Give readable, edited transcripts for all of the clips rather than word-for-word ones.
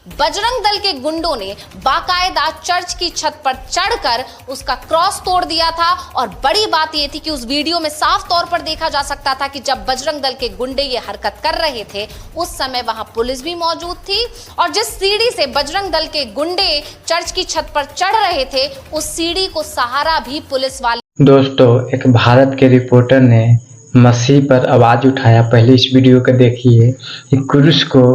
बजरंग दल के गुंडों ने बाकायदा चर्च की छत पर चढ़कर उसका क्रॉस तोड़ दिया था। और बड़ी बात यह थी कि उस वीडियो में साफ तौर पर देखा जा सकता था कि जब बजरंग दल के गुंडे ये हरकत कर रहे थे उस समय वहां पुलिस भी मौजूद थी और जिस सीढ़ी से बजरंग दल के गुंडे चर्च की छत पर चढ़ रहे थे उस सीढ़ी को सहारा भी पुलिस वाले। दोस्तों, एक भारत के रिपोर्टर ने मसीह पर आवाज उठाया। पहले इस वीडियो को देखिए। क्रूस को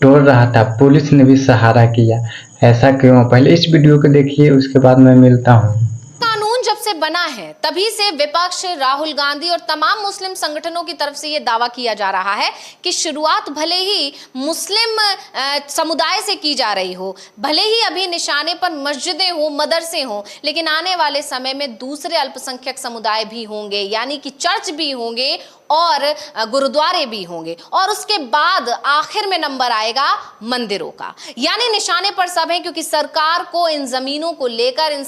तोड़ रहा था, पुलिस ने भी सहारा किया। ऐसा क्यों? पहले इस वीडियो को देखिए, उसके बाद मैं मिलता हूँ। कानून जब से बना है तभी से विपक्ष, राहुल गांधी और तमाम मुस्लिम संगठनों की तरफ से यह दावा किया जा रहा है कि शुरुआत भले ही मुस्लिम समुदाय से की जा रही हो, भले ही अभी निशाने पर मस्जिदें हो, मदरसे हो, लेकिन आने वाले समय में दूसरे अल्पसंख्यक समुदाय भी होंगे, यानी कि चर्च भी होंगे और गुरुद्वारे भी होंगे और उसके बाद आखिर में नंबर आएगा मंदिरों का। यानी निशाने पर सब है क्योंकि सरकार को इन जमीनों को लेकर, इन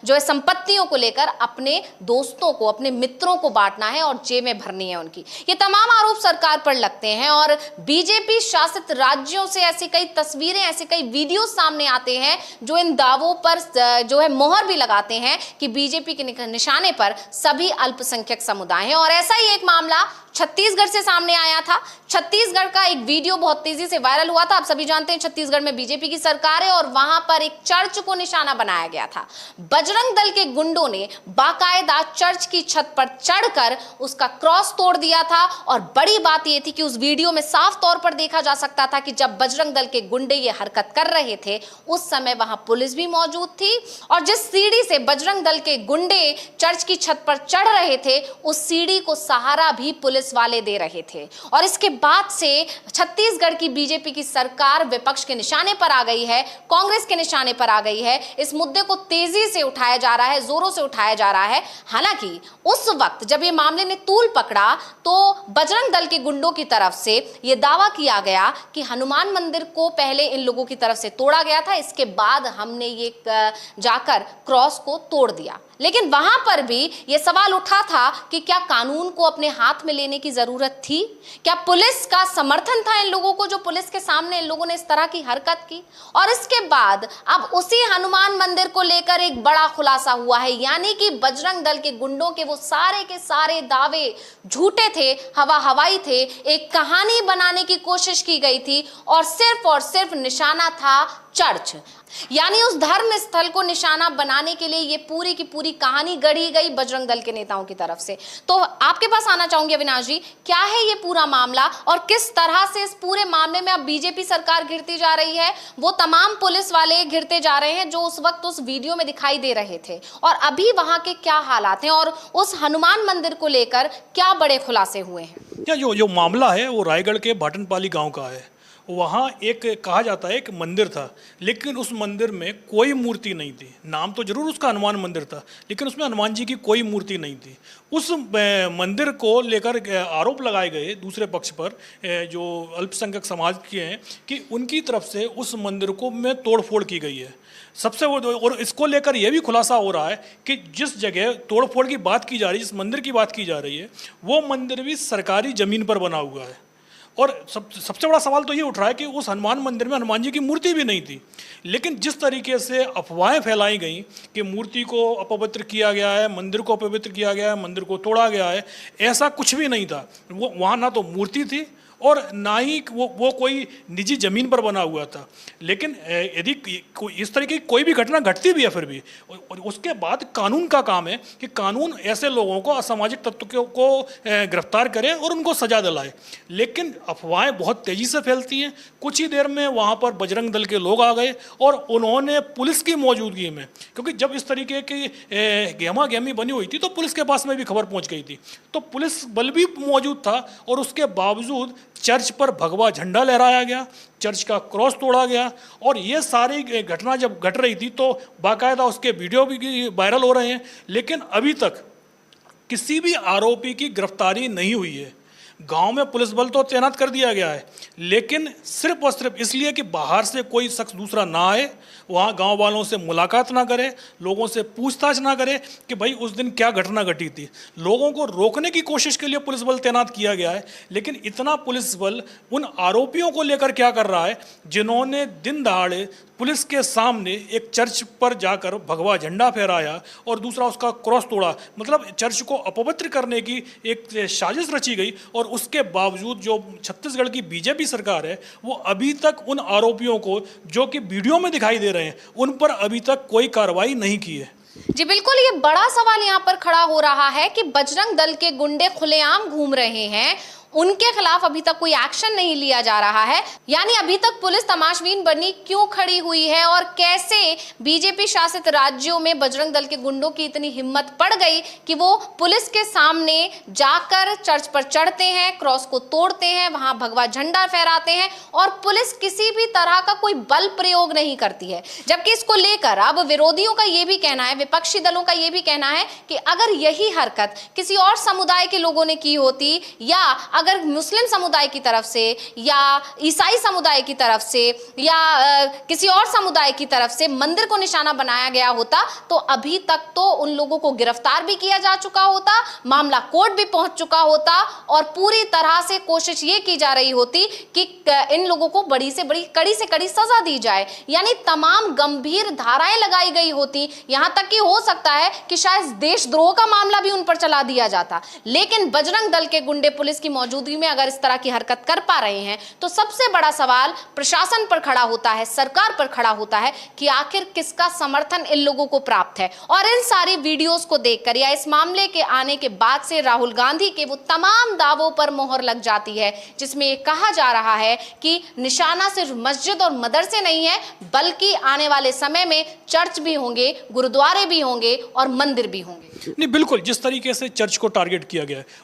जो है संपत्तियों को लेकर अपने दोस्तों को, अपने मित्रों को बांटना है और जेबें भरनी है उनकी। ये तमाम आरोप सरकार पर लगते हैं और बीजेपी शासित राज्यों से ऐसी कई तस्वीरें, ऐसे कई वीडियो सामने आते हैं जो इन दावों पर जो है मोहर भी लगाते हैं कि बीजेपी के निशाने पर सभी अल्पसंख्यक समुदाय हैं। और ऐसा ही एक मामला छत्तीसगढ़ से सामने आया था। छत्तीसगढ़ का एक वीडियो बहुत तेजी से वायरल हुआ था। आप सभी जानते हैं छत्तीसगढ़ में बीजेपी की सरकार है और वहां पर एक चर्च को निशाना बनाया गया था। बजरंग दल के गुंडों ने बाकायदा चर्च की छत पर चढ़कर उसका क्रॉस तोड़ दिया था और बड़ी बात यह थी कि उस वीडियो में साफ तौर पर देखा जा सकता था कि जब बजरंग दल के गुंडे ये हरकत कर रहे थे उस समय वहां पुलिस भी मौजूद थी और जिस सीढ़ी से बजरंग दल के गुंडे चर्च की छत पर चढ़ रहे थे उस सीढ़ी को सहारा भी पुलिस वाले दे रहे थे। और इसके बाद से छत्तीसगढ़ की बीजेपी की सरकार विपक्ष के निशाने पर आ गई है, कांग्रेस के निशाने पर आ गई है। इस मुद्दे को तेजी से उठाया जा रहा है, जोरों से उठाया जा रहा है। हालांकि उस वक्त जब ये मामले ने तूल पकड़ा तो बजरंग दल के गुंडों की तरफ से यह दावा किया गया कि हनुमान मंदिर को पहले इन लोगों की तरफ से तोड़ा गया था, इसके बाद हमने ये जाकर क्रॉस को तोड़ दिया। लेकिन वहां पर भी यह सवाल उठा था कि क्या कानून को अपने हाथ में लेने की जरूरत थी? क्या पुलिस का समर्थन था इन लोगों को, जो पुलिस के सामने इन लोगों ने इस तरह की हरकत की? और इसके बाद अब उसी हनुमान मंदिर को लेकर एक बड़ा खुलासा हुआ है, यानी कि बजरंग दल के गुंडों के वो सारे के सारे दावे झूठे थे, हवा हवाई थे, एक कहानी बनाने की कोशिश की गई थी और सिर्फ निशाना था चर्च। यानी उस धर्म स्थल को निशाना बनाने के लिए ये पूरी की पूरी कहानी गढ़ी गई बजरंग दल के नेताओं की तरफ से। तो आपके पास आना चाहूंगी अविनाश जी, क्या है ये पूरा मामला और किस तरह से इस पूरे मामले में अब बीजेपी सरकार घिरती जा रही है? वो तमाम पुलिस वाले घिरते जा रहे हैं जो उस वक्त उस वीडियो में दिखाई दे रहे थे और अभी वहां के क्या हालात हैं और उस हनुमान मंदिर को लेकर क्या बड़े खुलासे हुए हैं? जो मामला है वो रायगढ़ के भाटनपाली गांव का है। वहाँ एक कहा जाता है एक मंदिर था, लेकिन उस मंदिर में कोई मूर्ति नहीं थी। नाम तो जरूर उसका हनुमान मंदिर था, लेकिन उसमें हनुमान जी की कोई मूर्ति नहीं थी। उस मंदिर को लेकर आरोप लगाए गए दूसरे पक्ष पर, जो अल्पसंख्यक समाज के हैं, कि उनकी तरफ से उस मंदिर को में तोड़फोड़ की गई है। सबसे और इसको लेकर यह भी खुलासा हो रहा है कि जिस जगह तोड़फोड़ की बात की जा रही है, जिस मंदिर की बात की जा रही है, वो मंदिर भी सरकारी ज़मीन पर बना हुआ है। और सबसे बड़ा सवाल तो ये उठ रहा है कि उस हनुमान मंदिर में हनुमान जी की मूर्ति भी नहीं थी, लेकिन जिस तरीके से अफवाहें फैलाई गई कि मूर्ति को अपवित्र किया गया है, मंदिर को अपवित्र किया गया है, मंदिर को तोड़ा गया है, ऐसा कुछ भी नहीं था। वो वहाँ ना तो मूर्ति थी और ना ही वो कोई निजी ज़मीन पर बना हुआ था। लेकिन यदि इस तरीके की कोई भी घटना घटती भी है फिर भी, और उसके बाद कानून का काम है कि कानून ऐसे लोगों को, असामाजिक तत्वों को गिरफ्तार करे और उनको सजा दिलाए। लेकिन अफवाहें बहुत तेज़ी से फैलती हैं। कुछ ही देर में वहाँ पर बजरंग दल के लोग आ गए और उन्होंने पुलिस की मौजूदगी में, क्योंकि जब इस तरीके की गहमा गहमी बनी हुई थी तो पुलिस के पास में भी खबर पहुँच गई थी, तो पुलिस बल भी मौजूद था और उसके बावजूद चर्च पर भगवा झंडा लहराया गया, चर्च का क्रॉस तोड़ा गया। और ये सारी घटना जब घट रही थी तो बाकायदा उसके वीडियो भी वायरल हो रहे हैं, लेकिन अभी तक किसी भी आरोपी की गिरफ्तारी नहीं हुई है। गांव में पुलिस बल तो तैनात कर दिया गया है, लेकिन सिर्फ और सिर्फ इसलिए कि बाहर से कोई शख्स दूसरा ना आए, वहाँ गांव वालों से मुलाकात ना करे, लोगों से पूछताछ ना करे कि भाई उस दिन क्या घटना घटी थी। लोगों को रोकने की कोशिश के लिए पुलिस बल तैनात किया गया है, लेकिन इतना पुलिस बल उन आरोपियों को लेकर क्या कर रहा है जिन्होंने दिन दहाड़े पुलिस के सामने एक चर्च पर जाकर भगवा झंडा फहराया और दूसरा उसका क्रॉस तोड़ा। मतलब चर्च को अपवित्र करने की एक साजिश रची गई, और उसके बावजूद जो छत्तीसगढ़ की बीजेपी सरकार है वो अभी तक उन आरोपियों को जो कि वीडियो में दिखाई दे रहे हैं उन पर अभी तक कोई कार्रवाई नहीं की है। जी बिल्कुल, ये बड़ा सवाल यहाँ पर खड़ा हो रहा है कि बजरंग दल के गुंडे खुलेआम घूम रहे हैं, उनके खिलाफ अभी तक कोई एक्शन नहीं लिया जा रहा है। यानी अभी तक पुलिस तमाशबीन बनी क्यों खड़ी हुई है, और कैसे बीजेपी शासित राज्यों में बजरंग दल के गुंडों की इतनी हिम्मत पड़ गई कि वो पुलिस के सामने जाकर चर्च पर चढ़ते हैं, क्रॉस को तोड़ते हैं, वहां भगवा झंडा फहराते हैं और पुलिस किसी भी तरह का कोई बल प्रयोग नहीं करती है। जबकि इसको लेकर अब विरोधियों का ये भी कहना है, विपक्षी दलों का ये भी कहना है कि अगर यही हरकत किसी और समुदाय के लोगों ने की होती, या अगर मुस्लिम समुदाय की तरफ से या ईसाई समुदाय की तरफ से या किसी और समुदाय की तरफ से मंदिर को निशाना बनाया गया होता, तो अभी तक तो उन लोगों को गिरफ्तार भी किया जा चुका होता, मामला कोर्ट भी पहुंच चुका होता और पूरी तरह से कोशिश ये की जा रही होती कि इन लोगों को बड़ी से बड़ी, कड़ी से कड़ी सजा दी जाए। यानी तमाम गंभीर धाराएं लगाई गई होती, यहां तक कि हो सकता है कि शायद देशद्रोह का मामला भी उन पर चला दिया जाता। लेकिन बजरंग दल के गुंडे पुलिस की मौजूदगी में अगर इस तरह की हरकत कर पा रहे हैं तो सबसे बड़ा सवाल प्रशासन पर खड़ा होता है, सरकार पर खड़ा होता है कि आखिर किसका समर्थन इन लोगों को प्राप्त है। और इन सारी वीडियोस को देखकर या इस मामले के आने के बाद से राहुल गांधी के वो तमाम दावों पर मोहर लग जाती है जिसमें ये कहा जा रहा है कि निशाना सिर्फ मस्जिद और मदरसे नहीं है, बल्कि आने वाले समय में चर्च भी होंगे, गुरुद्वारे भी होंगे और मंदिर भी होंगे। नहीं, बिल्कुल जिस तरीके से चर्च को टारगेट किया गया है।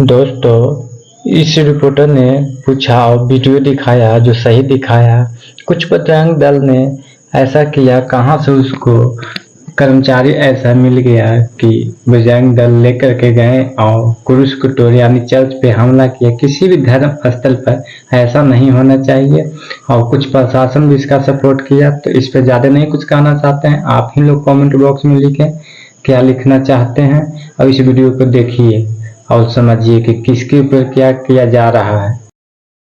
दोस्तों, इस रिपोर्टर ने पूछा और वीडियो दिखाया जो सही दिखाया। कुछ बजरंग दल ने ऐसा किया, कहाँ से उसको कर्मचारी ऐसा मिल गया कि बजरंग दल लेकर के गए और क्रूस को तोड़े, यानी चर्च पे हमला किया। किसी भी धर्म स्थल पर ऐसा नहीं होना चाहिए और कुछ प्रशासन भी इसका सपोर्ट किया। तो इस पर ज़्यादा नहीं कुछ कहना चाहते हैं, आप ही लोग कमेंट बॉक्स में लिखें क्या लिखना चाहते हैं और इस वीडियो को देखिए और समझिए कि किसके ऊपर क्या किया जा रहा है।